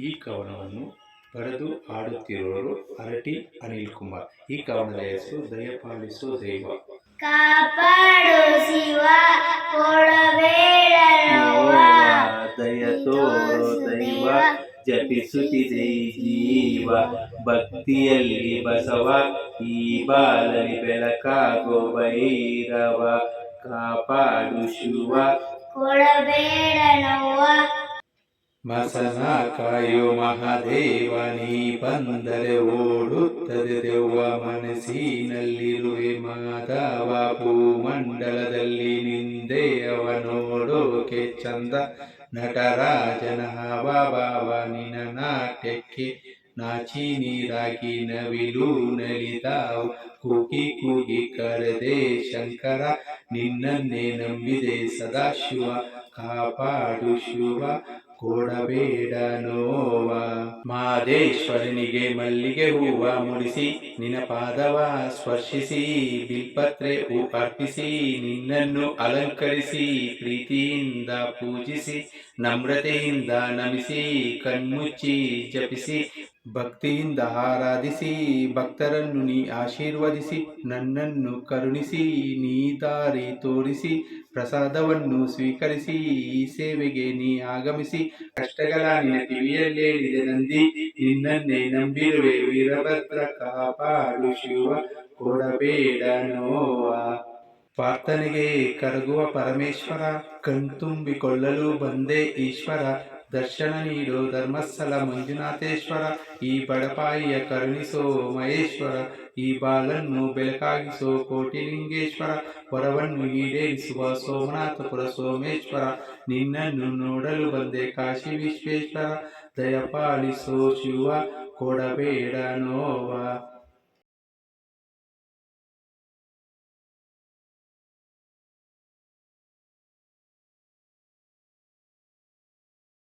ಈ ಕವನವನ್ನು ಬರೆದು ಹಾಡುತ್ತಿರುವವರು ಅರಟಿ ಅನಿಲ್ ಕುಮಾರ್. ಈ ಕವನದ ಹೆಸರು ದಯಪಾಲಿಸೋ ದೈವ. ಕಾಪಾಡು ಶಿವ ಕೊಡಬೇಡ ನೋವ, ದಯ ತೋರೋ ದೈವ ಜಪಿಸುತ್ತಿದೆ ಜೀವ. ಭಕ್ತಿಯಲ್ಲಿ ಬಸವ ಈ ಬಾಲಲಿ ಬೆಳಕಾಗೋ ಭೈರವ. ಕಾಪಾಡು ಶಿವ ಕೊಡಬೇಡ ನೋವ, ಮಸನ ಕಾಯೋ ಮಹಾದೇವ. ನೀ ಬಂದರೆ ಓಡುತ್ತದೆ ದೆವ್ವ. ಮನಸ್ಸಿನಲ್ಲಿರುವೆ ಮಾಧವ. ಭೂಮಂಡಲದಲ್ಲಿ ನಿಂದೆ ಅವ ನೋಡೋಕೆ ಚಂದ. ನಟರಾಜನ ಹಾವಭಾವ ನಿನ್ನ ನಾಟ್ಯಕ್ಕೆ ನಾಚಿ ನೀರಾಗಿ ನವಿಲು ನಲಿದಾವು. ಕೂಗಿ ಕೂಗಿ ಕರೆದೆ ಶಂಕರ, ನಿನ್ನನ್ನೇ ನಂಬಿದೆ ಸದಾಶಿವ. ಕಾಪಾಡು ಶಿವ ಕೊಡಬೇಡ ನೋವ. ಮಾದೇಶ್ವರನಿಗೆ ಮಲ್ಲಿಗೆ ಹೂವ ಮುಡಿಸಿ ನಿನ್ನ ಪಾದವ ಸ್ಪರ್ಶಿಸಿ, ಬಿಲ್ಪತ್ರೆ ಹೂ ಅರ್ಪಿಸಿ ನಿನ್ನನ್ನು ಅಲಂಕರಿಸಿ, ಪ್ರೀತಿಯಿಂದ ಪೂಜಿಸಿ ನಮ್ರತೆಯಿಂದ ನಮಿಸಿ, ಕಣ್ಮುಚ್ಚಿ ಜಪಿಸಿ ಭಕ್ತಿಯಿಂದ ಆರಾಧಿಸಿ, ಭಕ್ತರನ್ನು ನೀ ಆಶೀರ್ವದಿಸಿ ನನ್ನನ್ನು ಕರುಣಿಸಿ, ನೀ ದಾರಿ ತೋರಿಸಿ ಪ್ರಸಾದವನ್ನು ಸ್ವೀಕರಿಸಿ, ಈ ಸೇವೆಗೆ ನೀ ಆಗಮಿಸಿ. ಕಷ್ಟಗಳ ನಿನ್ನ ಕಿವಿಯಲ್ಲಿ ಹೇಳಿದೆ ನಂದಿ, ನಿನ್ನನ್ನೇ ನಂಬಿರುವೆ ವೀರಭದ್ರ. ಕಾಪಾಡು ಶಿವ ಕೊಡಬೇಡ ನೋವ. ಪ್ರಾರ್ಥನೆಗೆ ಕರಗುವ ಪರಮೇಶ್ವರ, ಕಣ್ತುಂಬಿಕೊಳ್ಳಲು ಬಂದೆ ಈಶ್ವರ. ದರ್ಶನ ನೀಡೋ ಧರ್ಮಸ್ಥಳ ಮಂಜುನಾಥೇಶ್ವರ, ಈ ಬಡಪಾಯಿಯ ಕರುಣಿಸೋ ಮಹೇಶ್ವರ. ಈ ಬಾಲನ್ನು ಬೆಳಕಾಗಿಸೋ ಕೋಟಿಲಿಂಗೇಶ್ವರ, ವರವನ್ನು ಈಡೇರಿಸುವ ಸೋಮನಾಥಪುರ ಸೋಮೇಶ್ವರ. ನಿನ್ನನ್ನು ನೋಡಲು ಬಂದೆ ಕಾಶಿ ವಿಶ್ವೇಶ್ವರ, ದಯಪಾಲಿಸೋ ಶಿವ ಕೊಡಬೇಡ ನೋವ.